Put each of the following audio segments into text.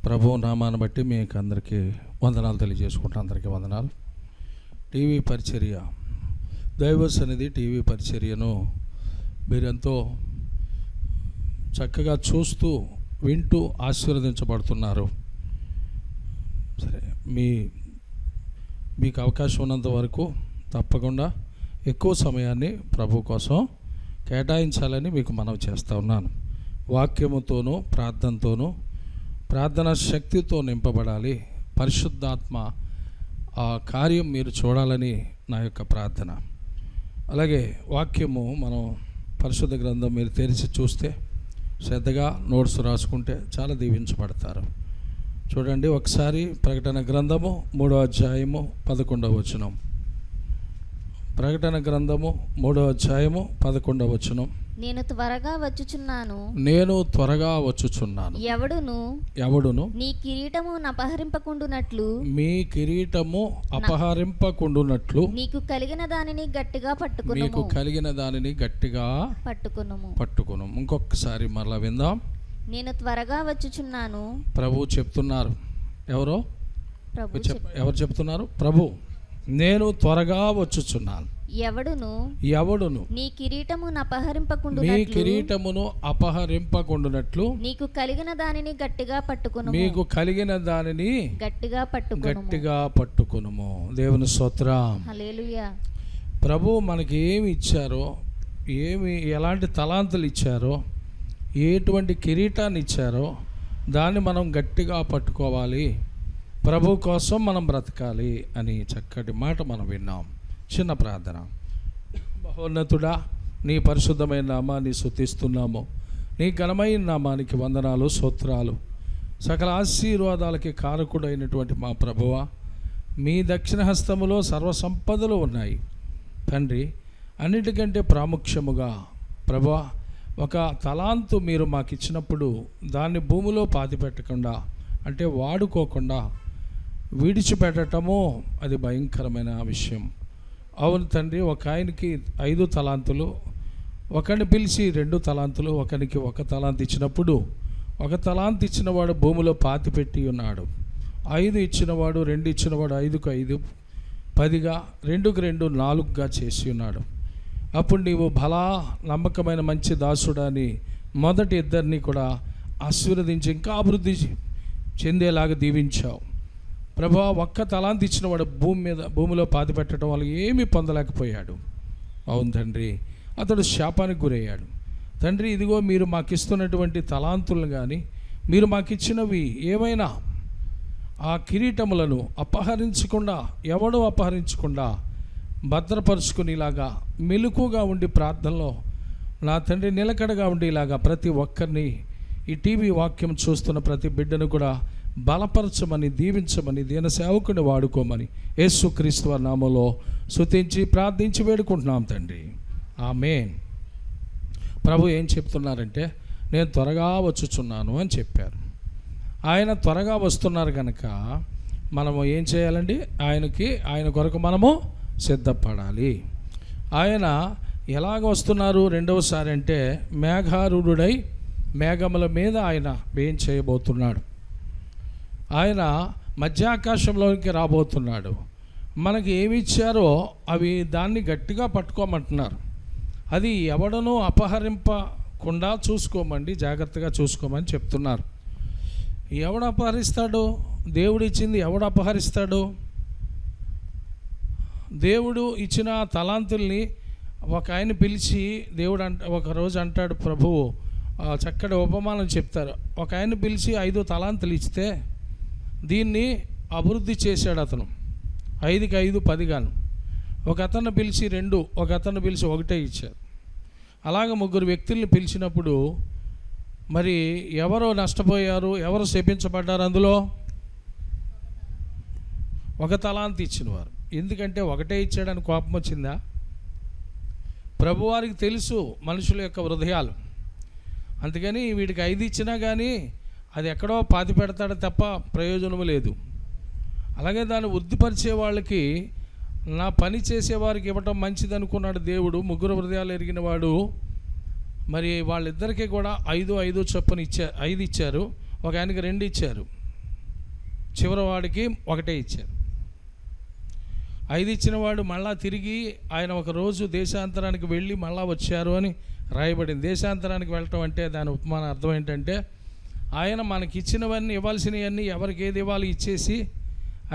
ప్రభు నామాన్ని బట్టి మీకు అందరికీ వందనాలు తెలియజేసుకుంటాను. అందరికీ వందనాలు. టీవీ పరిచర్య, దైవ సన్నిధి టీవీ పరిచర్యను మీరెంతో చక్కగా చూస్తూ వింటూ ఆశీర్వదించబడుతున్నారు. సరే, మీకు అవకాశం ఉన్నంత వరకు తప్పకుండా ఎక్కువ సమయాన్ని ప్రభు కోసం కేటాయించాలని మీకు మనవి చేస్తూ ఉన్నాను. వాక్యముతోనూ ప్రార్థనతోనూ, ప్రార్థనా శక్తితో నింపబడాలి. పరిశుద్ధాత్మ ఆ కార్యం మీరు చూడాలని నా యొక్క ప్రార్థన. అలాగే వాక్యము మనం పరిశుద్ధ గ్రంథం మీరు తెరిచి చూస్తే, శ్రద్ధగా నోట్స్ రాసుకుంటే చాలా దీవించబడతారు. చూడండి ఒకసారి ప్రకటన గ్రంథము 3వ అధ్యాయము 11వ వచనం. ప్రకటన గ్రంథము 3వ అధ్యాయము 11వ వచనం. నేను త్వరగా వచ్చుచున్నాను. ఎవడును నీ కిరీటము అపహరింపకుండునట్లు, మీ కిరీటము అపహరింపకుండునట్లు నీకు కలిగిన దానిని గట్టిగా పట్టుకొనుము. ఇంకొకసారి మరలా విందాం. నేను త్వరగా వచ్చుచున్నాను. ప్రభు చెప్తున్నారు. ఎవరు చెప్తున్నారు? ప్రభు. నేను త్వరగా వచ్చుచున్నాను. ఎవడును నీ కిరీటమును అపహరింపకుండునట్లు నీకు కలిగిన దానిని గట్టిగా పట్టుకొనుము. దేవుని స్తోత్రం. హల్లెలూయా. ప్రభు మనకి ఏమి ఇచ్చారో, ఎలాంటి తలాంతులు ఇచ్చారో, ఎటువంటి కిరీటాన్ని ఇచ్చారో దాన్ని మనం గట్టిగా పట్టుకోవాలి. ప్రభు కోసం మనం బ్రతకాలి అని చక్కటి మాట మనం విన్నాం. చిన్న ప్రార్థన. మహోన్నతుడా, నీ పరిశుద్ధమైన నామాన్ని స్తుతిస్తున్నాము. నీ ఘనమైన నామానికి వందనాలు, స్తోత్రాలు. సకల ఆశీర్వాదాలకి కారకుడైనటువంటి మా ప్రభువా, మీ దక్షిణ హస్తములో సర్వసంపదలు ఉన్నాయి తండ్రి. అన్నిటికంటే ప్రాముఖ్యముగా ప్రభువా, ఒక తలాంతు మీరు మాకు ఇచ్చినప్పుడు దాన్ని భూమిలో పాతిపెట్టకుండా, అంటే వాడుకోకుండా విడిచిపెట్టటము అది భయంకరమైన విషయం. అవును తండ్రి, ఒక ఆయనకి 5 తలాంతులు, ఒకరిని పిలిచి 2 తలాంతులు, ఒకరికి 1 తలాంతు ఇచ్చినప్పుడు 1 తలాంతు ఇచ్చినవాడు భూమిలో పాతిపెట్టి ఉన్నాడు. 5 ఇచ్చినవాడు, 2 ఇచ్చినవాడు 5కు 5, 10గా, 2కు 2, 4గా చేసి ఉన్నాడు. అప్పుడు నీవు బలా నమ్మకమైన మంచి దాసుడని మొదటి 2 కూడా ఆశీర్వదించి ఇంకా అభివృద్ధి చెందేలాగా దీవించావు ప్రభువా. 1 తలాంతు ఇచ్చినవాడు భూమిలో పాతి పెట్టడం వల్ల ఏమీ పొందలేకపోయాడు. అవును తండ్రి, అతడు శాపానికి గురయ్యాడు. తండ్రి, ఇదిగో మీరు మాకు ఇస్తున్నటువంటి తలాంతులను కానీ, మీరు మాకు ఇచ్చినవి ఏమైనా ఆ కిరీటములను ఎవడో అపహరించకుండా భద్రపరుచుకునేలాగా మెలకుగా ఉండి ప్రార్థనలో నా తండ్రి నిలకడగా ఉండేలాగా ప్రతి ఒక్కరిని, ఈ టీవీ వాక్యం చూస్తున్న ప్రతి బిడ్డను కూడా బలపరచమని, దీవించమని, దీన సేవకుని వాడుకోమని యేసుక్రీస్తు వారి నామములో స్తుతించి ప్రార్థించి వేడుకుంటున్నాం తండ్రి. ఆమేన్. ప్రభు ఏం చెప్తున్నారంటే, నేను త్వరగా వచ్చుచున్నాను అని చెప్పారు. ఆయన త్వరగా వస్తున్నారు కనుక మనము ఏం చేయాలండి? ఆయన కొరకు మనము సిద్ధపడాలి. ఆయన ఎలాగ వస్తున్నారు రెండవసారి అంటే, మేఘారూఢుడై మేఘముల మీద ఆయన ఏం చేయబోతున్నాడు. ఆయన మధ్యాకాశంలోకి రాబోతున్నాడు. మనకి ఏమి ఇచ్చారో దాన్ని గట్టిగా పట్టుకోమంటున్నారు. అది ఎవడనూ అపహరింపకుండా చూసుకోమండి, జాగ్రత్తగా చూసుకోమని చెప్తున్నారు. ఎవడు అపహరిస్తాడు? దేవుడు ఇచ్చింది ఎవడు అపహరిస్తాడు? దేవుడు ఇచ్చిన తలాంతుల్ని ఒక ఆయన పిలిచి దేవుడు ఒకరోజు అంటాడు, ప్రభువు చక్కటి ఉపమానం చెప్తారు. ఒక ఆయన పిలిచి 5 తలాంతులు ఇస్తే దీన్ని అభివృద్ధి చేశాడు అతను. 5కి 5, 10 గాను. ఒక అతను పిలిచి 2, ఒక అతను పిలిచి 1 ఇచ్చారు. అలాగే 3 వ్యక్తుల్ని పిలిచినప్పుడు మరి ఎవరో నష్టపోయారు, ఎవరు శపించబడ్డారు? అందులో 1 తలాంతు ఇచ్చినవారు. ఎందుకంటే 1 ఇచ్చాడని కోపం వచ్చిందా? ప్రభువారికి తెలుసు మనుషుల యొక్క హృదయాలు. అందుకని వీడికి 5 ఇచ్చినా కానీ అది ఎక్కడో పాతి పెడతాడు తప్ప ప్రయోజనము లేదు. అలాగే దాన్ని వృద్ధిపరిచే వాళ్ళకి, నా పని చేసేవారికి ఇవ్వటం మంచిది అనుకున్నాడు దేవుడు. 3 హృదయాలు ఎరిగిన వాడు. మరి వాళ్ళిద్దరికీ కూడా 5 చొప్పున 5 ఇచ్చారు. ఒక ఆయనకి 2 ఇచ్చారు. చివరి వాడికి ఒకటే ఇచ్చారు. 5 ఇచ్చిన వాడు మళ్ళా తిరిగి ఆయన ఒక రోజు దేశాంతరానికి వెళ్ళి మళ్ళా వచ్చారు అని రాయబడింది. దేశాంతరానికి వెళ్ళటం అంటే దాని ఉపమాన అర్థం ఏంటంటే, ఆయన మనకి ఇచ్చినవన్నీ, ఇవ్వాల్సినవన్నీ ఎవరికి ఏది ఇవ్వాలి ఇచ్చేసి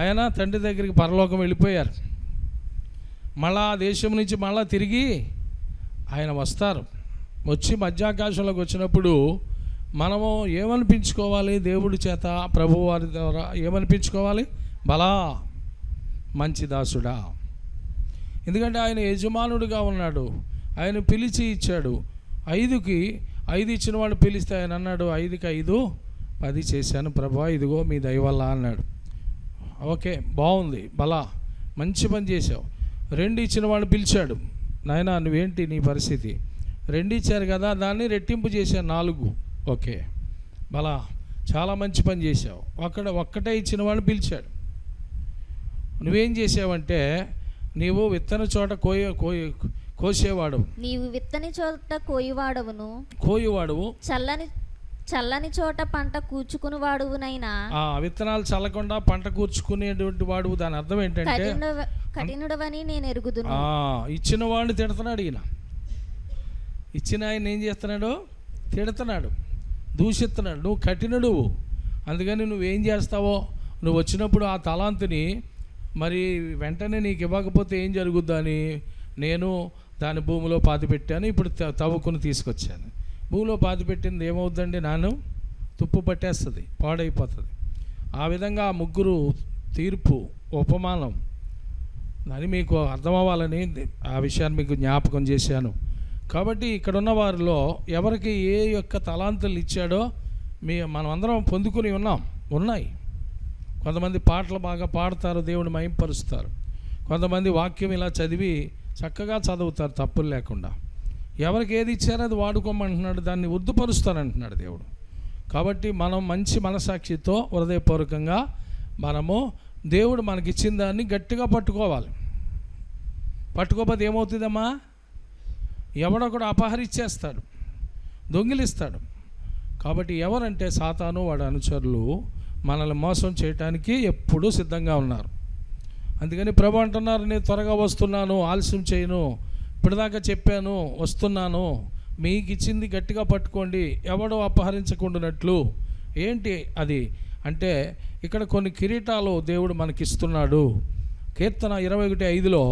ఆయన తండ్రి దగ్గరికి పరలోకం వెళ్ళిపోయారు. మళ్ళా ఆ దేశం నుంచి మళ్ళా తిరిగి ఆయన వస్తారు. వచ్చి మధ్యాకాశంలోకి వచ్చినప్పుడు మనము ఏమనిపించుకోవాలి? దేవుడి చేత, ప్రభు వారి ద్వారా ఏమనిపించుకోవాలి? బలా మంచి దాసుడా. ఎందుకంటే ఆయన యజమానుడిగా ఉన్నాడు. ఆయన పిలిచి ఇచ్చాడు. 5కి 5 ఇచ్చిన వాడు పిలిస్తే ఆయన అన్నాడు, 5కి 5 10 చేశాను ప్రభువా, ఇదిగో మీ దయ వల్ల అన్నాడు. ఓకే, బాగుంది, బలా మంచి పని చేసావు. 2 ఇచ్చిన వాడు పిలిచాడు, నాయనా నువ్వేంటి నీ పరిస్థితి? 2 ఇచ్చారు కదా, దాన్ని రెట్టింపు చేశాను 4. ఓకే, బలా చాలా మంచి పని చేసావు. ఒక్కటే ఇచ్చిన వాడు పిలిచాడు. నువ్వేం చేసావంటే, నీవు విత్తన చోట కోసేవాడు, నీవు విత్తని చోట కోయివాడువు, చల్లని చోట పంట కూర్చుకుని వాడువునైనా. విత్తనాలు చల్లకుండా పంట కూర్చుకునేటువంటి వాడు. దాని అర్థం ఏంటంటే, కఠినుడవని నేను ఎరుగుదును. ఇచ్చిన వాడిని తిడుతున్నాడు ఈయన. ఇచ్చిన ఆయన ఏం చేస్తున్నాడు? తిడుతున్నాడు, దూషిస్తున్నాడు. నువ్వు కఠినుడు, అందుకని నువ్వేం చేస్తావో, నువ్వు వచ్చినప్పుడు ఆ తలాంతుని మరి వెంటనే నీకు ఇవ్వకపోతే ఏం జరుగుద్దని నేను దాని భూమిలో పాతిపెట్టాను, ఇప్పుడు తవ్వుకుని తీసుకొచ్చాను. భూమిలో పాతిపెట్టింది ఏమవుద్దండి? నాను తుప్పు పట్టేస్తుంది, పాడైపోతుంది. ఆ విధంగా ఆ 3 తీర్పు, ఉపమానం అని మీకు అర్థం అవ్వాలని ఆ విషయాన్ని మీకు జ్ఞాపకం చేశాను. కాబట్టి ఇక్కడున్న వారిలో ఎవరికి ఏ యొక్క తలాంతులు ఇచ్చాడో మనం అందరం పొందుకుని ఉన్నాయి. కొంతమంది పాటలు బాగా పాడతారు, దేవుని మహింపరుస్తారు. కొంతమంది వాక్యం ఇలా చదివి చక్కగా చదువుతారు తప్పులు లేకుండా. ఎవరికి ఏది ఇచ్చారో అది వాడుకోమంటున్నాడు, దాన్ని వృద్ధిపరుస్తానంటున్నాడు దేవుడు. కాబట్టి మనం మంచి మనసాక్షితో హృదయపూర్వకంగా మనము దేవుడు మనకిచ్చిన దాన్ని గట్టిగా పట్టుకోవాలి. పట్టుకోకపోతే ఏమవుతుందమ్మా? ఎవడో కూడా అపహరించేస్తాడు, దొంగిలిస్తాడు. కాబట్టి ఎవరంటే సాతాను వాడి అనుచరులు మనల్ని మోసం చేయటానికి ఎప్పుడూ సిద్ధంగా ఉన్నారు. అందుకని ప్రభు అంటున్నారు, నేను త్వరగా వస్తున్నాను, ఆలస్యం చేయను, ఇప్పటిదాకా చెప్పాను, వస్తున్నాను, మీకు ఇచ్చింది గట్టిగా పట్టుకోండి, ఎవడో అపహరించకుండానట్లు. ఏంటి అది అంటే, ఇక్కడ కొన్ని కిరీటాలు దేవుడు మనకిస్తున్నాడు. కీర్తన 21:5లో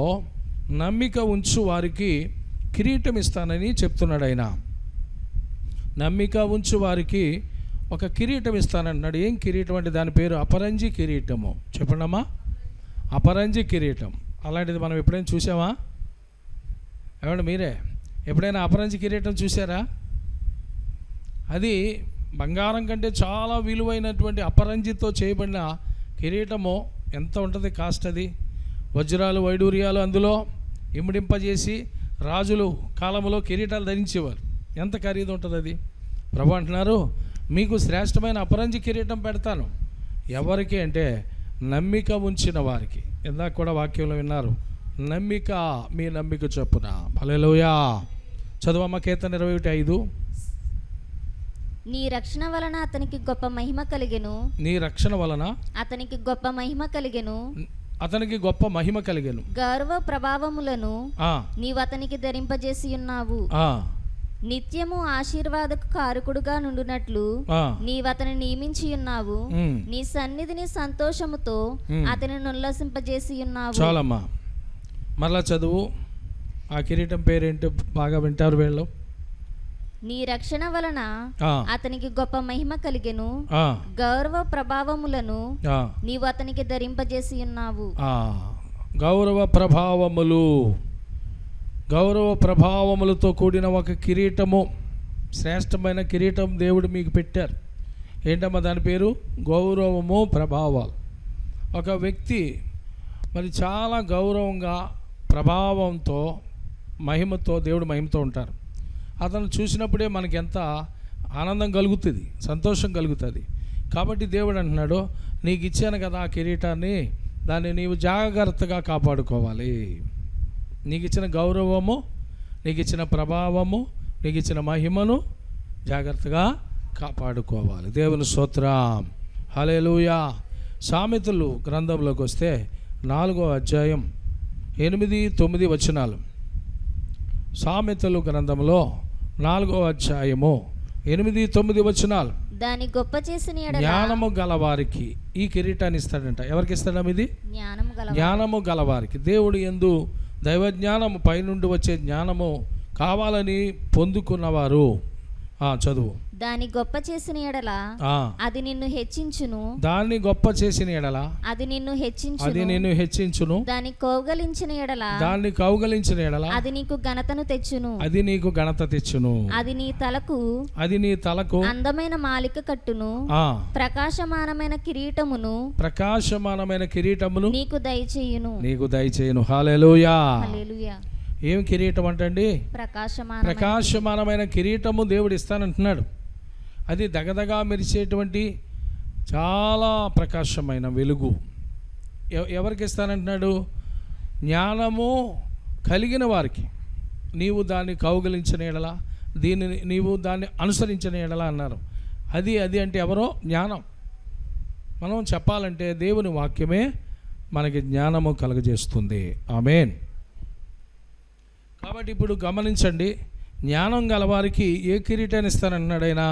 నమ్మిక ఉంచు వారికి కిరీటం ఇస్తానని చెప్తున్నాడు ఆయన. నమ్మిక ఉంచు వారికి ఒక కిరీటం ఇస్తానంటున్నాడు. ఏం కిరీటం అంటే దాని పేరు అపరంజి కిరీటము. చెప్పండమ్మా, అపరంజి కిరీటం. అలాంటిది మనం ఎప్పుడైనా చూసామా? ఏమంటే మీరే ఎప్పుడైనా అపరంజి కిరీటం చూసారా? అది బంగారం కంటే చాలా విలువైనటువంటి అపరంజితో చేయబడిన కిరీటము. ఎంత ఉంటుంది కాస్ట్? అది వజ్రాలు వైడూర్యాలు అందులో ఇమిడింపజేసి రాజులు కాలంలో కిరీటాలు ధరించేవారు. ఎంత ఖరీదు ఉంటుంది అది? ప్రభు అంటున్నారు, మీకు శ్రేష్టమైన అపరంజి కిరీటం పెడతాను. ఎవరికి అంటే నమ్మిక ఉంచిన వారికి. ఇందాక కూడా వాక్యంలో విన్నారు, నమ్మిక మీ నమ్మిక చొప్పున. హల్లెలూయా. చదువమ్మ కీర్తన 21:5. నీ రక్షణ వలన అతనికి గొప్ప మహిమ కలిగెను. నీ రక్షణ వలన అతనికి గొప్ప మహిమ కలిగెను. అతనికి గొప్ప మహిమ కలిగెను. గౌరవ ప్రభావములను నీవు అతనికి ధరింపజేసి ఉన్నావు. నిత్యము ఆశీర్వాదకు కారకుడుగా నుండునట్లు నీవు అతని నియమించి ఉన్నావు. నీ సన్నిధిని సంతోషముతో అతనిని ఉల్లాసింపజేసి ఉన్నావు. చాలమ్మా, మరలా చదువు. ఆ కిరీటం పేరేంటో బాగా వింటారు వీళ్ళు. నీ రక్షణ వలన అతనికి గొప్ప మహిమ కలిగెను. గౌరవ ప్రభావములను నీవు అతనికి ధరింపజేసి ఉన్నావు. గౌరవ ప్రభావములు, గౌరవ ప్రభావములతో కూడిన ఒక కిరీటము, శ్రేష్టమైన కిరీటం దేవుడు మీకు పెట్టారు. ఏంటమ్మా దాని పేరు? గౌరవము, ప్రభావాలు. ఒక వ్యక్తి మరి చాలా గౌరవంగా, ప్రభావంతో, మహిమతో, దేవుడు మహిమతో ఉంటారు. అతను చూసినప్పుడే మనకి ఎంత ఆనందం కలుగుతుంది, సంతోషం కలుగుతుంది. కాబట్టి దేవుడు అంటున్నాడు, నీకు ఇచ్చాను కదా ఆ కిరీటాన్ని, దాన్ని నీవు జాగ్రత్తగా కాపాడుకోవాలి. నీకు ఇచ్చిన గౌరవము, నీకు ఇచ్చిన ప్రభావము, నీకు ఇచ్చిన మహిమను జాగ్రత్తగా కాపాడుకోవాలి. దేవుని స్తోత్రం. హల్లెలూయా. సామెతలు గ్రంథంలోకి వస్తే 4వ అధ్యాయం 8-9 వచనాలు. సామెతలు గ్రంథంలో 4వ అధ్యాయము 8-9 వచనాలు. దాని గొప్ప చేసిన ఎడల జ్ఞానము గలవారికి ఈ కిరీటాన్ని ఇస్తాడంట. ఎవరికి ఇస్తాడా? ఇది జ్ఞానము గలవారికి. దేవుడు యందు దైవ జ్ఞానము, పైనుండి వచ్చే జ్ఞానము కావాలని పొందుకున్నవారు. చదువు. దాని గొప్ప చేసిన ఎడల అది నిన్ను హెచ్చించును. దాన్ని గొప్ప చేసిన ఎడల అది నిన్ను హెచ్చించును. దాన్ని కౌగలించిన ఎడల అది నీకు ఘనతను తెచ్చును. అది నీ తలకు అందమైన మాలిక కట్టును. ప్రకాశమానమైన కిరీటమును నీకు దయచేయును. హల్లెలూయా. హల్లెలూయా. ఏం కిరీటం అంటండి? ప్రకాశమానమైన కిరీటము దేవుడు ఇస్తానంటున్నాడు. అది దగదగా మెరిసేటువంటి చాలా ప్రకాశమైన వెలుగు. ఎవరికి ఇస్తానంటున్నాడు? జ్ఞానము కలిగిన వారికి. నీవు దాన్ని కౌగిలించిన ఎడల, నీవు దాన్ని అనుసరించిన ఎడల అన్నారు. అది అంటే ఎవరో? జ్ఞానం. మనం చెప్పాలంటే దేవుని వాక్యమే మనకి జ్ఞానము కలుగజేస్తుంది. ఆమేన్. కాబట్టి ఇప్పుడు గమనించండి, జ్ఞానం గలవారికి ఏ కిరీటాన్ని ఇస్తానంటున్నాడు ఆయన?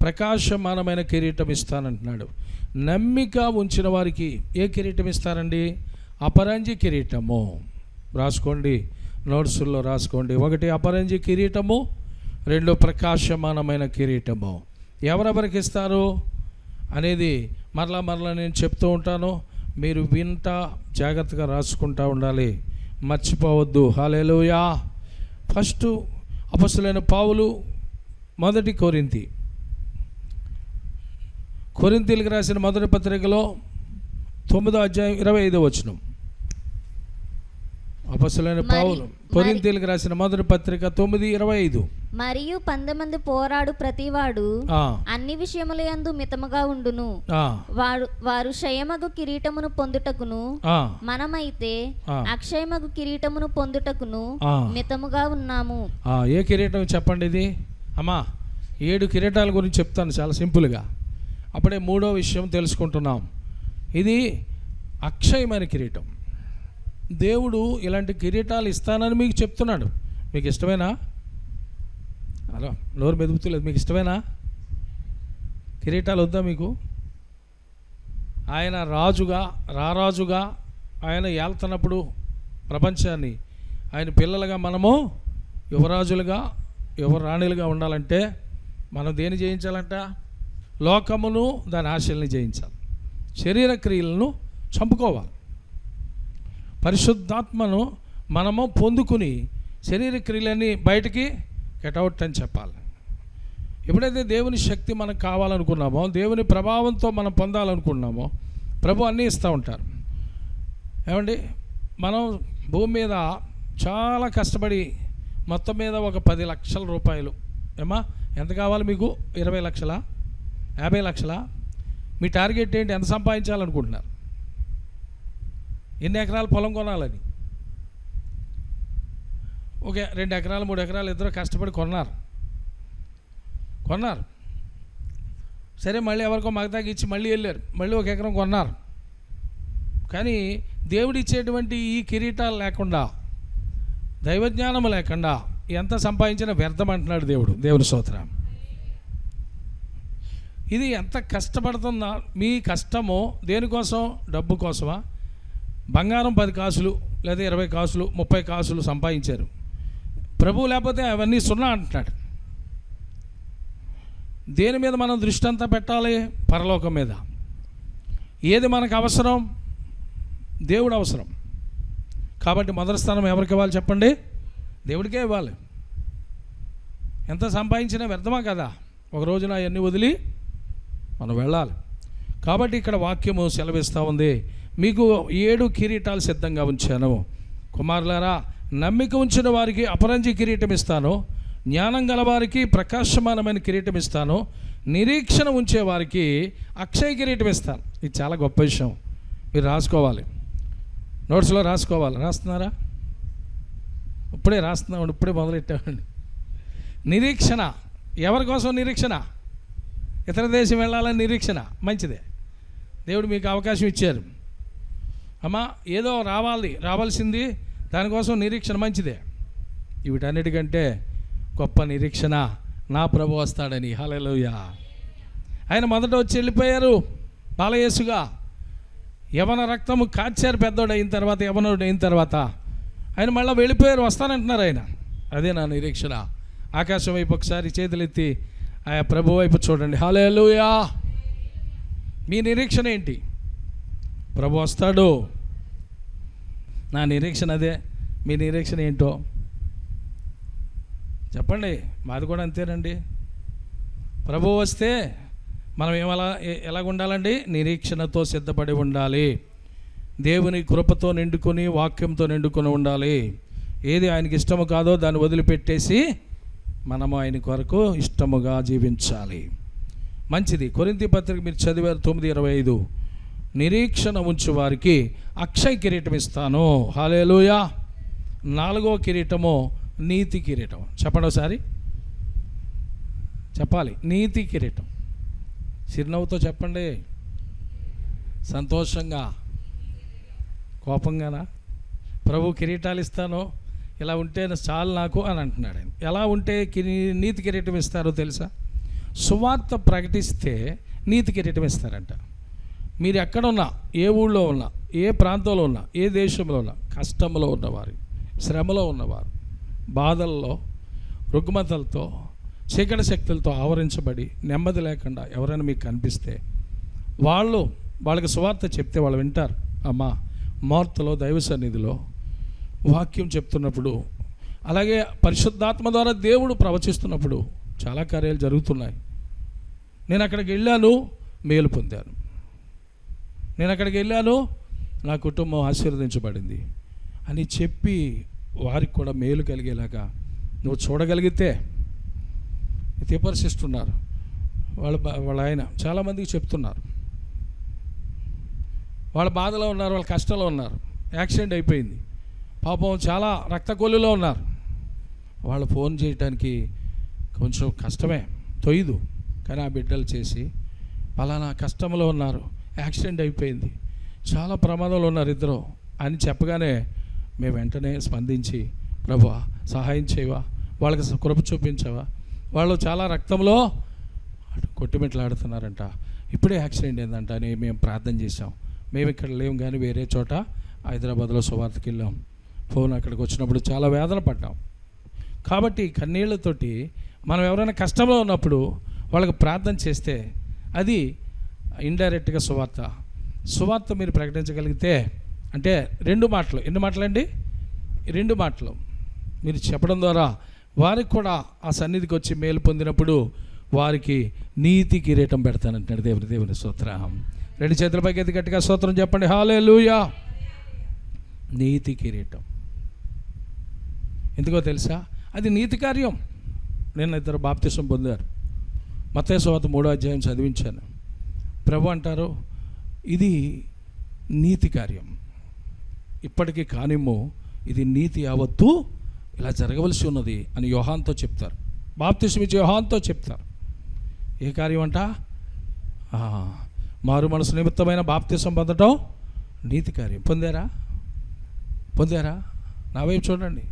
ప్రకాశమానమైన కిరీటం ఇస్తానంటున్నాడు. నమ్మిక ఉంచిన వారికి ఏ కిరీటం ఇస్తారండి? అపరంజి కిరీటము. రాసుకోండి, నోట్సుల్లో రాసుకోండి. 1 అపరంజి కిరీటము, 2 ప్రకాశమానమైన కిరీటము. ఎవరెవరికి ఇస్తారు అనేది మరలా నేను చెప్తూ ఉంటాను. మీరు వింటా జాగ్రత్తగా రాసుకుంటూ ఉండాలి, మర్చిపోవద్దు. హల్లెలూయా. ఫస్ట్ అపొస్తలుడైన పౌలు 1 కొరింథీయులకు రాసిన మొదటి పత్రికలో 9వ అధ్యాయం 25వ వచనం. అపొస్తలుడైన పౌలు కొరింథీయులకు రాసిన మొదటి పత్రిక 9:25. మరియు 10 మంది పోరాడు ప్రతివాడు అన్ని విషయములందు మితముగా ఉండును. వారు క్షయమగు కిరీటమును పొందుటకును, మనమైతే అక్షయమగు కిరీటమును పొందుటకును మితముగా ఉన్నాము. ఏ కిరీటం చెప్పండి? ఇది అమ్మా 7 కిరీటాల గురించి చెప్తాను చాలా సింపుల్గా. అప్పుడే 3వ విషయం తెలుసుకుంటున్నాం. ఇది అక్షయమైన కిరీటం. దేవుడు ఇలాంటి కిరీటాలు ఇస్తానని మీకు చెప్తున్నాడు. మీకు ఇష్టమేనా? అలా నోరు మెదుపుతలేదు. మీకు ఇష్టమేనా? కిరీటాలు వద్దా మీకు? ఆయన రారాజుగా ఆయన ఏళ్తున్నప్పుడు ప్రపంచాన్ని, ఆయన పిల్లలుగా మనము యువరాజులుగా యువరాణులుగా ఉండాలంటే మనం దేని జయించాలంట? లోకమును దాని ఆశల్ని జయించాలి. శరీర క్రియలను చంపుకోవాలి. పరిశుద్ధాత్మను మనము పొందుకుని శరీర క్రియలన్నీ బయటికి గెట్అవుట్ అని చెప్పాలి. ఎప్పుడైతే దేవుని శక్తి మనకు కావాలనుకున్నామో, దేవుని ప్రభావంతో మనం పొందాలనుకున్నామో, ప్రభు అన్నీ ఇస్తూ ఉంటారు. ఏమండి, మనం భూమి మీద చాలా కష్టపడి మొత్తం మీద ఒక 10 లక్షల రూపాయలు, ఏమా ఎంత కావాలి మీకు? 20 లక్షలా? 50 లక్షలా? మీ టార్గెట్ ఏంటి? ఎంత సంపాదించాలనుకుంటున్నారు? ఎన్ని ఎకరాల పొలం కొనాలని? ఓకే, 2 ఎకరాలు 3 ఎకరాలు ఇద్దరు కష్టపడి కొన్నారు. సరే, మళ్ళీ ఎవరికో మగతాకి ఇచ్చి మళ్ళీ వెళ్ళారు, మళ్ళీ 1 ఎకరం కొన్నారు. కానీ దేవుడిచ్చేటువంటి ఈ కిరీటాలు లేకుండా, దైవజ్ఞానం లేకుండా ఎంత సంపాదించినా వ్యర్థం అంటున్నాడు దేవుని స్తోత్రం. ఇది ఎంత కష్టపడుతుందా? మీ కష్టమో దేనికోసం? డబ్బు కోసమా? బంగారం 10 కాసులు లేదా 20 కాసులు 30 కాసులు సంపాదించారు. ప్రభువు లేకపోతే అవన్నీ సున్నా అంటున్నాడు. దేని మీద మనం దృష్టి అంతా పెట్టాలి? పరలోకం మీద. ఏది మనకు అవసరం? దేవుడు అవసరం. కాబట్టి మొదటి స్థానం ఎవరికి ఇవ్వాలి చెప్పండి? దేవుడికే ఇవ్వాలి. ఎంత సంపాదించినా వ్యర్థమా కదా? ఒక రోజున అవన్నీ వదిలి మనం వెళ్ళాలి. కాబట్టి ఇక్కడ వాక్యము సెలవిస్తూ ఉంది, మీకు 7 కిరీటాలు సిద్ధంగా ఉంచాను. కుమారులారా, నమ్మిక ఉంచిన వారికి అపరంజి కిరీటం ఇస్తాను, జ్ఞానం గలవారికి ప్రకాశమానమైన కిరీటం ఇస్తాను, నిరీక్షణ ఉంచేవారికి అక్షయ కిరీటం ఇస్తాను. ఇది చాలా గొప్ప విషయం, మీరు రాసుకోవాలి, నోట్స్లో రాసుకోవాలి. రాస్తున్నారా? ఇప్పుడే రాస్తున్నామండి, ఇప్పుడే మొదలెట్టామండి. నిరీక్షణ. ఎవరి కోసం నిరీక్షణ? ఇతర దేశం వెళ్ళాలని నిరీక్షణ మంచిదే. దేవుడు మీకు అవకాశం ఇచ్చారు. అమ్మా ఏదో రావాల్సింది, దానికోసం నిరీక్షణ మంచిదే. వీటన్నిటికంటే గొప్ప నిరీక్షణ నా ప్రభు వస్తాడని. హల్లెలూయా. ఆయన మొదట వచ్చి వెళ్ళిపోయారు బాలయేసుగా. యవన రక్తము కాచారు పెద్దోడు అయిన తర్వాత, యవనుడు అయిన తర్వాత ఆయన మళ్ళీ వెళ్ళిపోయారు, వస్తానంటున్నారు ఆయన. అదే నా నిరీక్షణ. ఆకాశం వైపు ఒకసారి చేతులెత్తి ఆయా ప్రభు వైపు చూడండి. హల్లెలూయా. మీ నిరీక్షణ ఏంటి? ప్రభు వస్తాడు. నా నిరీక్షణ అదే. మీ నిరీక్షణ ఏంటో చెప్పండి. మాది కూడా అంతేనండి. ప్రభు వస్తే మనం ఎలాగ ఉండాలండి? నిరీక్షణతో సిద్ధపడి ఉండాలి. దేవుని కృపతో నిండుకొని, వాక్యంతో నిండుకొని ఉండాలి. ఏది ఆయనకి ఇష్టము కాదో దాన్ని వదిలిపెట్టేసి మనము ఆయన కొరకు ఇష్టముగా జీవించాలి. మంచిది. కొరింథీ పత్రిక మీరు చదివారు 9:25. నిరీక్షణ ఉంచు వారికి అక్షయ కిరీటం ఇస్తాను. హల్లెలూయా. 4వ కిరీటము నీతి కిరీటం. చెప్పండి ఒకసారి, చెప్పాలి. నీతి కిరీటం. చిరునవ్వుతో చెప్పండి, సంతోషంగా, కోపంగానా? ప్రభు కిరీటాలు ఇస్తాను, ఇలా ఉంటే చాలు నాకు అని అంటున్నాడు ఆయన. ఎలా ఉంటే నీతి కిరీటం ఇస్తారో తెలుసా? సువార్త ప్రకటిస్తే నీతి కిరీటం ఇస్తారంట. మీరు ఎక్కడున్నా, ఏ ఊళ్ళో ఉన్నా, ఏ ప్రాంతంలో ఉన్నా, ఏ దేశంలో ఉన్నా, కష్టంలో ఉన్నవారు, శ్రమలో ఉన్నవారు, బాధల్లో, రుగ్మతలతో, చీకటి శక్తులతో ఆవరించబడి నెమ్మది లేకుండా ఎవరైనా మీకు కనిపిస్తే వాళ్ళకి సువార్త చెప్తే వాళ్ళు వింటారు. అమ్మా మార్తలో దైవ సన్నిధిలో వాక్యం చెప్తున్నప్పుడు, అలాగే పరిశుద్ధాత్మ ద్వారా దేవుడు ప్రవచిస్తున్నప్పుడు చాలా కార్యాలు జరుగుతున్నాయి. నేను అక్కడికి వెళ్ళాను, మేలు పొందాను. నేను అక్కడికి వెళ్ళాను, నా కుటుంబం ఆశీర్వదించబడింది అని చెప్పి వారికి కూడా మేలు కలిగేలాగా నువ్వు చూడగలిగితే. తీపరిశిస్తున్నారు వాళ్ళ ఆయన చాలామందికి చెప్తున్నారు. వాళ్ళ బాధలో ఉన్నారు, వాళ్ళ కష్టంలో ఉన్నారు, యాక్సిడెంట్ అయిపోయింది, పాపం చాలా రక్తకొల్లులో ఉన్నారు. వాళ్ళు ఫోన్ చేయడానికి కొంచెం కష్టమే, తొయ్యదు. కానీ ఆ బిడ్డలు చేసి పలానా కష్టంలో ఉన్నారు, యాక్సిడెంట్ అయిపోయింది, చాలా ప్రమాదంలో ఉన్నారు ఇద్దరు అని చెప్పగానే మేము వెంటనే స్పందించి, ప్రభువా సహాయం చేయవా, వాళ్ళకి కృప చూపించవా, వాళ్ళు చాలా రక్తంలో కొట్టిమెట్లాడుతున్నారంట, ఇప్పుడే యాక్సిడెంట్ ఏందంట అని మేము ప్రార్థన చేసాం. మేము ఇక్కడ లేము కానీ వేరే చోట హైదరాబాద్లో సువార్తకి వెళ్ళాం. ఫోన్ అక్కడికి వచ్చినప్పుడు చాలా వేదన పడ్డాం. కాబట్టి కన్నీళ్లతోటి మనం ఎవరైనా కష్టంలో ఉన్నప్పుడు వాళ్ళకి ప్రార్థన చేస్తే అది ఇండైరెక్ట్గా సువార్త మీరు ప్రకటించగలిగితే, అంటే 2 మాటలు, ఎన్ని మాటలండి? 2 మాటలు మీరు చెప్పడం ద్వారా వారికి కూడా ఆ సన్నిధికి వచ్చి మేలు పొందినప్పుడు వారికి నీతి కిరీటం పెడతానంటున్నాడు దేవుని స్తోత్రం. 2 చేతుల పైకి ఎత్తి గట్టిగా స్తోత్రం చెప్పండి. హల్లెలూయా. నీతి కిరీటం ఎందుకో తెలుసా? అది నీతి కార్యం. నేను 2 బాప్తిసం పొందారు. మత్తయి సువార్త 3వ అధ్యాయం చదివించాను. ప్రభు అంటారు, ఇది నీతి కార్యం, ఇప్పటికీ కానిమ్ము, ఇది నీతి యావత్తు ఇలా జరగవలసి ఉన్నది అని యోహాన్తో చెప్తారు. బాప్తిసం ఇచ్చే యోహాన్తో చెప్తారు. ఏ కార్యం అంట? మారు మనసు నిమిత్తమైన బాప్తిసం పొందటం నీతి కార్యం. పొందారా? నా వైపు చూడండి.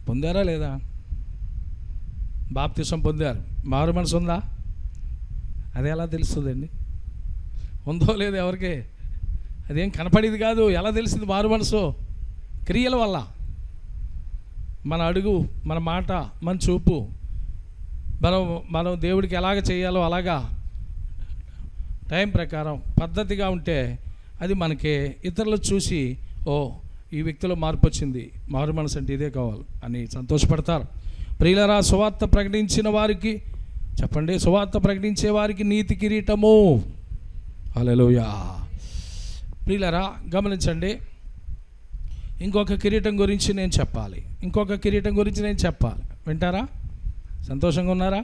పొందారా లేదా? బాప్తిసం పొందారు, మారు మనసు ఉందా? అది ఎలా తెలుస్తుందండి? ఉందో లేదో ఎవరికి? అదేం కనపడేది కాదు. ఎలా తెలిసింది మారు మనసు? క్రియల వల్ల. మన అడుగు, మన మాట, మన చూపు, మనం దేవుడికి ఎలాగ చేయాలో అలాగా టైం ప్రకారం పద్ధతిగా ఉంటే అది మనకి ఇతరులు చూసి, ఓ ఈ వ్యక్తిలో మార్పు వచ్చింది, మారు మనసు అంటే ఇదే కావాలి అని సంతోషపడతారు. ప్రియులరా, సువార్త ప్రకటించిన వారికి చెప్పండి, సువార్త ప్రకటించే వారికి నీతి కిరీటము. హల్లెలూయా. ప్రియులరా గమనించండి, ఇంకొక కిరీటం గురించి నేను చెప్పాలి. వింటారా? సంతోషంగా ఉన్నారా?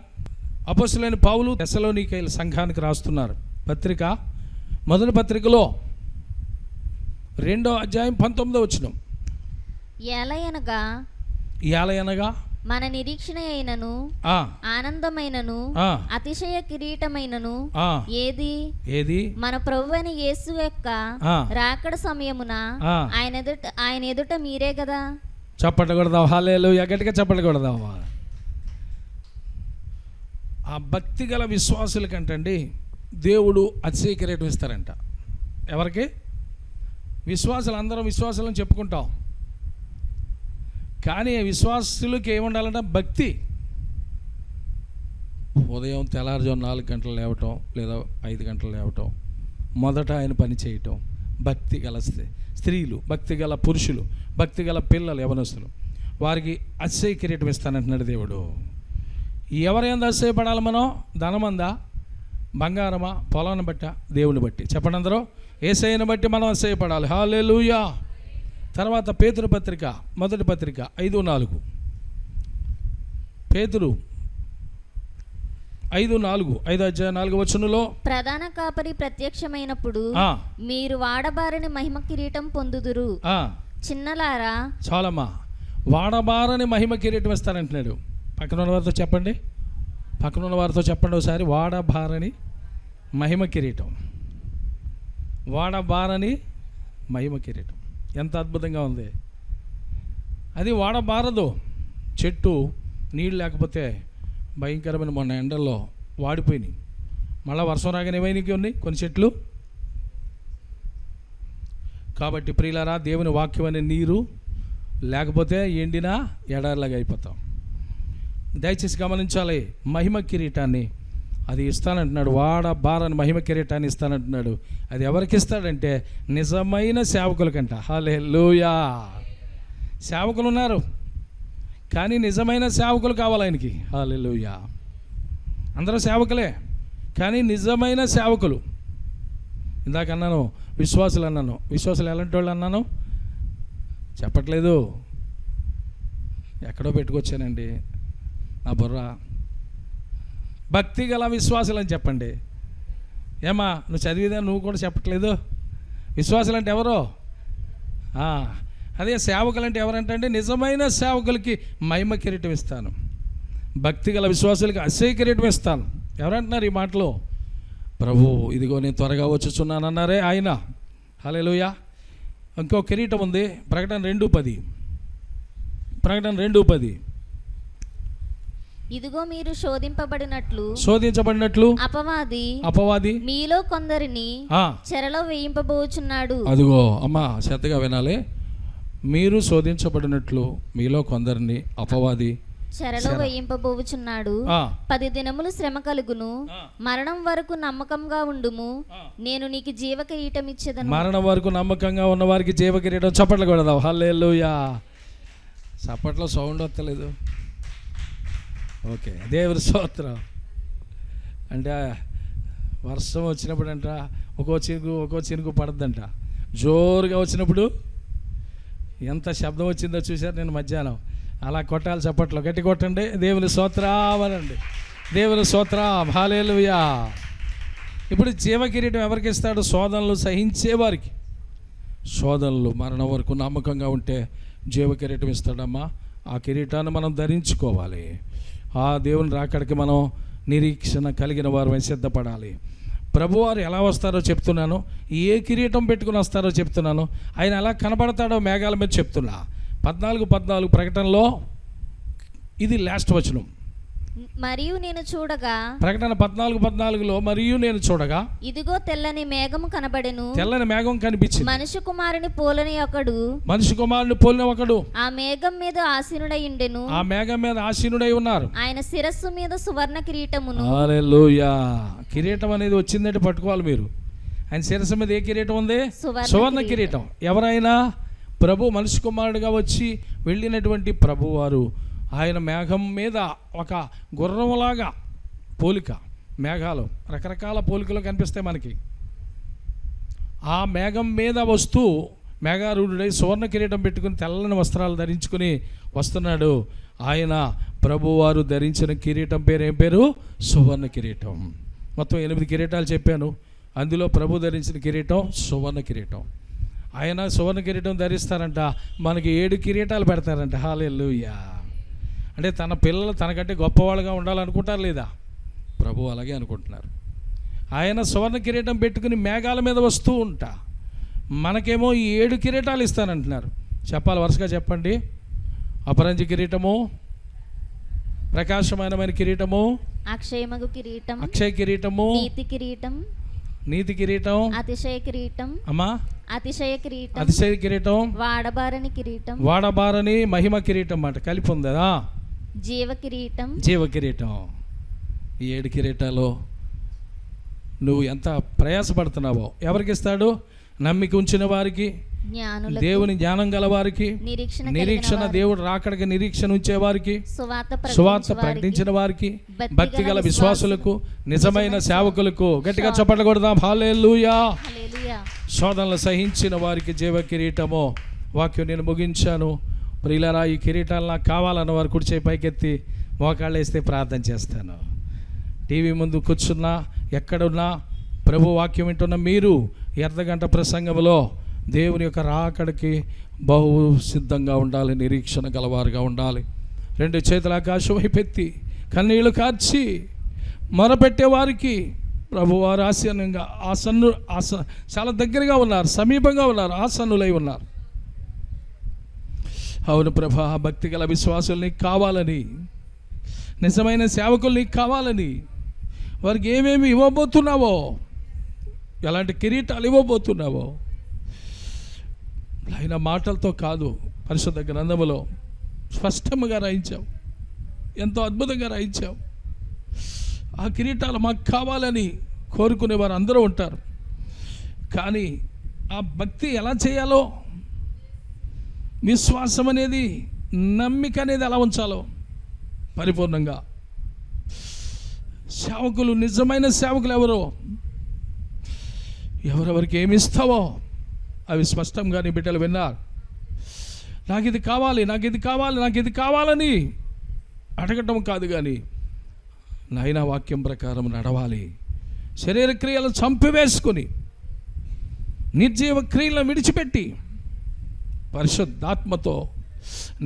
అపోస్తలుడైన పౌలు తెస్సలోనికైల సంఘానికి రాస్తున్నారు పత్రిక, మొదటి పత్రికలో 2వ అధ్యాయం 19వ వచనం. ఏలయనగా మన నిరీక్షణ అయినను ఆ, ఆనందమైనను ఆ, అతిశయ కిరీటమైనను ఆ. ఏది ఏది? మన ప్రభువైన యేసు యొక్క ఆ. రాకడ సమయమున ఆ. ఆయన ఎదుట మీరే కదా. చప్పట్లు కొడదాం, హల్లెలూయా, గట్టిగా చప్పట్లు కొడదామా. ఆ భక్తి గల విశ్వాసుల కంటండి దేవుడు అతిశయ కిరీటం ఇస్తారంట. ఎవరికి? విశ్వాసులు, అందరం విశ్వాసులను చెప్పుకుంటాం, కానీ విశ్వాసులకి ఏముండాలంటే భక్తి. ఉదయం తెల్లారుజాము 4 గంటలు లేవటం లేదా 5 గంటలు లేవటం, మొదట ఆయన పని చేయటం. భక్తి గల స్త్రీలు, భక్తి గల పురుషులు, భక్తి గల పిల్లలు, యవనస్తులు, వారికి అతిశయ కిరీటం ఇస్తానంటున్నాడు దేవుడు. ఎవరైనా అతిశయపడాలి మనం? ధనమందా, బంగారమా, పొలాన్ని బట్టా, దేవుని బట్టి. చెప్పండి అందరూ, యేసయ్యను బట్టి మనం అతిశయపడాలి. హల్లెలూయా. తర్వాత పేతురు పత్రిక, మొదటి పత్రిక 5:4. పేతురు 5:4, 5:4 ప్రధాన కాపరి ప్రత్యక్షమైనప్పుడు మీరు వాడబారని మహిమ కిరీటం పొందుదురు. చిన్నలారా, చాలమ్మా, వాడబారని మహిమ కిరీటం ఇస్తానంటున్నాడు. పక్కన ఉన్న వారితో చెప్పండి, పక్కన ఉన్న వారితో చెప్పండి ఒకసారి, వాడబారని మహిమ కిరీటం. వాడబారని మహిమ కిరీటం ఎంత అద్భుతంగా ఉంది. అది వాడబారదు. చెట్టు నీళ్ళు లేకపోతే భయంకరమైన, మొన్న ఎండల్లో వాడిపోయినాయి, మళ్ళీ వర్షం రాగానే ఏమైనా ఉన్నాయి కొన్ని చెట్లు. కాబట్టి ప్రియులారా, దేవుని వాక్యం అనే నీరు లేకపోతే ఎండినా ఎడారిలాగా అయిపోతాం. దయచేసి గమనించాలి, మహిమ కిరీటాన్ని అది ఇస్తానంటున్నాడు. వాడబారని మహిమ కిరీటాన్ని ఇస్తానంటున్నాడు. అది ఎవరికి ఇస్తాడంటే నిజమైన సేవకులకంట. హల్లెలూయా. సేవకులు ఉన్నారు, కానీ నిజమైన సేవకులు కావాలి ఆయనకి. హల్లెలూయా. అందరూ సేవకులే, కానీ నిజమైన సేవకులు. ఇందాక అన్నాను విశ్వాసులు అన్నాను. విశ్వాసులు ఎలాంటి వాళ్ళు అన్నాను చెప్పట్లేదు, ఎక్కడో పెట్టుకొచ్చానండి నా బుర్ర. భక్తి గల విశ్వాసులు అని చెప్పండి. ఏమా నువ్వు చదివిదా, నువ్వు కూడా చెప్పట్లేదు. విశ్వాసులు అంటే ఎవరో? అదే సేవకులు అంటే ఎవరంటే నిజమైన సేవకులకి మహిమ కిరీటం ఇస్తాను, భక్తి గల విశ్వాసులకి అతిశయ కిరీటం ఇస్తాను. ఎవరంటున్నారు ఈ మాటలో? ప్రభు, ఇదిగో నేను త్వరగా వచ్చుచున్నాను అన్నారే ఆయన. హల్లెలూయా. ఇంకో కిరీటం ఉంది, ప్రకటన 2:10. ప్రకటన 2:10. ఇదిగో మీరు శోధించబడినట్లు అపవాది మీలో కొందరిని చెరలో వేయింపబోచున్నాడు. అదిగో అమ్మా, శ్రద్ధగా వినాలి. మీరు శోధించబడినట్లు మీలో కొందరిని అపవాది చెరలో వేయింపబోచున్నాడు. 10 దినములు శ్రమ కలుగును, మరణం వరకు నమ్మకంగా ఉండుము, నేను నీకు జీవ కిరీటం ఇచ్చేదను. మరణం వరకు నమ్మకంగా ఉన్న వారికి జీవ కిరీటం. చప్పట్లు కొడదాం, హల్లెలూయా. చప్పట్లో సౌండ్ వస్తలేదు. ఓకే, దేవుని స్తోత్రం. అంటే వర్షం వచ్చినప్పుడు అంట ఒక్కో చినుకు పడద్దంట. జోరుగా వచ్చినప్పుడు ఎంత శబ్దం వచ్చిందో చూశారు నేను మధ్యాహ్నం. అలా కొట్టాలి చప్పట్లో, గట్టి కొట్టండి. దేవుని స్తోత్రం అనండి, దేవుని స్తోత్రం. హల్లెలూయా. ఇప్పుడు జీవ కిరీటం ఎవరికి ఇస్తాడు? శోధనలు సహించేవారికి. శోధనలు మరణం వరకు నమ్మకంగా ఉంటే జీవ కిరీటం ఇస్తాడమ్మా. ఆ కిరీటాన్ని మనం ధరించుకోవాలి. ఆ దేవుని రాకడికి మనం నిరీక్షణ కలిగిన వారు సిద్ధపడాలి. ప్రభువారు ఎలా వస్తారో చెప్తున్నాను, ఏ కిరీటం పెట్టుకుని వస్తారో చెప్తున్నాను, ఆయన ఎలా కనబడతాడో మేఘాల మీద చెప్తున్నా. 14:14 ప్రకటనలో ఇది లాస్ట్ వచనం. మరియు నేను చూడగా, ప్రకటన 14:14లో మరియు నేను చూడగా, ఇదిగో తెల్లని మేఘము కనబడెను. తెల్లని మేఘం కనిపించింది. మనిషి కుమారుని పోలని ఒకడు ఆ మేఘం మీద ఆసీనుడై ఉండెను. ఆ మేఘం మీద ఆసీనుడై ఉన్నారు. ఆయన శిరస్సు మీద సువర్ణ కిరీటమును. హల్లెలూయా. కిరీటం అనేది వచ్చిందంటే పట్టుకోవాలి మీరు. ఆయన శిరస్సు మీద ఏ కిరీటం ఉంది? సువర్ణ కిరీటం. ఎవరైనా ప్రభు మనిషి కుమారుడిగా వచ్చి వెళ్ళినటువంటి ప్రభువారు ఆయన మేఘం మీద ఒక గుర్రంలాగా పోలిక, మేఘాలు రకరకాల పోలికలు కనిపిస్తాయి మనకి. ఆ మేఘం మీద వస్తూ మేఘారూఢుడై సువర్ణ కిరీటం పెట్టుకుని తెల్లని వస్త్రాలు ధరించుకుని వస్తున్నాడు. ఆయన ప్రభువారు ధరించిన కిరీటం పేరు ఏం పేరు? సువర్ణ కిరీటం. మొత్తం 8 కిరీటాలు చెప్పాను. అందులో ప్రభు ధరించిన కిరీటం సువర్ణ కిరీటం. ఆయన సువర్ణ కిరీటం ధరిస్తారంట, మనకి 7 కిరీటాలు పెడతారంట. హల్లెలూయా. అంటే తన పిల్లలు తనకంటే గొప్పవాళ్ళుగా ఉండాలనుకుంటారు లేదా? ప్రభు అలాగే అనుకుంటున్నారు. ఆయన సువర్ణ కిరీటం పెట్టుకుని మేఘాల మీద వస్తూ ఉంటా, మనకేమో ఈ 7 కిరీటాలు ఇస్తానంటున్నారు. చెప్పాలి, వరుసగా చెప్పండి. అపరంజి కిరీటము, ప్రకాశమానమైన కిరీటము, అక్షయమగు కిరీటం, అక్షయ కిరీటము, నీతి కిరీటం, నీతి కిరీటం, అతిశయ కిరీటం, అమ్మా అతిశయ కిరీటం, అతిశయ కిరీటం, వాడబారని కిరీటం, వాడబారని మహిమ కిరీటం మాట కలిపి ఉంది కదా, జీవ కిరీటం, జీవ కిరీటం. ఈ 7 కిరీటాలు నువ్వు ఎంత ప్రయాసపడుతున్నావో ఎవరికి ఇస్తాడు? నమ్మిక ఉంచిన వారికి, జ్ఞానులకు, దేవుని జ్ఞానం గల వారికి, నిరీక్షణ దేవుడు రాకడకి నిరీక్షణ ఉంచే వారికి, సువార్త ప్రకటించిన వారికి, భక్తి గల విశ్వాసులకు, నిజమైన సేవకులకు. గట్టిగా చప్పట్లు కొడదాం, హల్లెలూయా. శోధనలు సహించిన వారికి జీవ కిరీటము. వాక్యం నేను ముగించాను. ప్రియులారా, ఈ కిరీటాలు నాకు కావాలన్న వారు కుడి చేయి పైకెత్తి మోకాళ్ళు వేస్తే ప్రార్థన చేస్తాను. టీవీ ముందు కూర్చున్నా, ఎక్కడున్నా, ప్రభు వాక్యం వింటున్న మీరు ఈ అర్ధగంట ప్రసంగంలో దేవుని యొక్క రాకడికి బహు సిద్ధంగా ఉండాలి, నిరీక్షణ గలవారుగా ఉండాలి. 2 చేతుల ఆకాశం వైపెత్తి కన్నీళ్లు కార్చి మొరపెట్టే వారికి ప్రభువారు ఆసన్నంగా చాలా దగ్గరగా ఉన్నారు, సమీపంగా ఉన్నారు, ఆసన్నులై ఉన్నారు. అవును ప్రభా, భక్తి గల విశ్వాసులు నీకు కావాలని, నిజమైన సేవకులు నీకు కావాలని, వారికి ఏమేమి ఇవ్వబోతున్నావో, ఎలాంటి కిరీటాలు ఇవ్వబోతున్నావో ఆయన మాటలతో కాదు, పరిశుద్ధ గ్రంథములో స్పష్టంగా రాయించావు, ఎంతో అద్భుతంగా రాయించావు. ఆ కిరీటాలు మాకు కావాలని కోరుకునే వారు అందరూ ఉంటారు. కానీ ఆ భక్తి ఎలా చేయాలో, విశ్వాసం అనేది, నమ్మిక అనేది ఎలా ఉంచాలో పరిపూర్ణంగా, సేవకులు, నిజమైన సేవకులు ఎవరెవరికి ఏమి ఇస్తావో అవి స్పష్టంగా నీ బిడ్డలు విన్నారు. నాకు ఇది కావాలి, నాకు ఇది కావాలి, నాకు ఇది కావాలని అడగటం కాదు, కానీ నాయన వాక్యం ప్రకారం నడవాలి. శరీర క్రియలను చంపివేసుకొని నిర్జీవ క్రియలను విడిచిపెట్టి పరిశుద్ధాత్మతో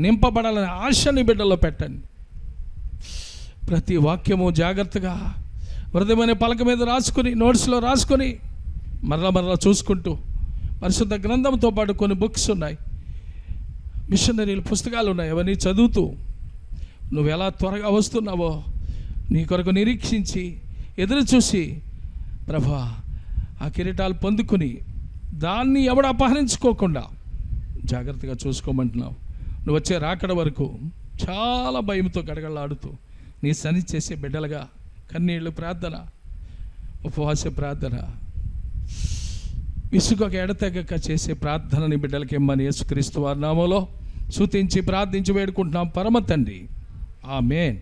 నింపబడాలనే ఆశని బిడ్డల్లో పెట్టండి. ప్రతి వాక్యము జాగ్రత్తగా హృదయమైన పలక మీద రాసుకొని, నోట్స్లో రాసుకొని మరలా చూసుకుంటూ, పరిశుద్ధ గ్రంథంతో పాటు కొన్ని బుక్స్ ఉన్నాయి, మిషనరీల పుస్తకాలు ఉన్నాయి, అవన్నీ చదువుతూ నువ్వు ఎలా త్వరగా వస్తున్నావో నీ కొరకు నిరీక్షించి ఎదురు చూసి, ప్రభా ఆ కిరీటాలు పొందుకుని దాన్ని ఎవడు అపహరించుకోకుండా జాగ్రత్తగా చూసుకోమంటున్నావు. నువ్వు వచ్చే రాకడ వరకు చాలా భయంతో గడగడలాడుతూ నీ సన్ని చేసే బిడ్డలుగా కన్నీళ్ళు ప్రార్థన, ఉపవాస ప్రార్థన, విసుగక ఎడతెగక చేసే ప్రార్థనని బిడ్డలకి ఇమ్మని యేసుక్రీస్తు వారి నామములో స్తుతించి ప్రార్థించి వేడుకుంటున్నాం పరమ తండ్రి. ఆమేన్.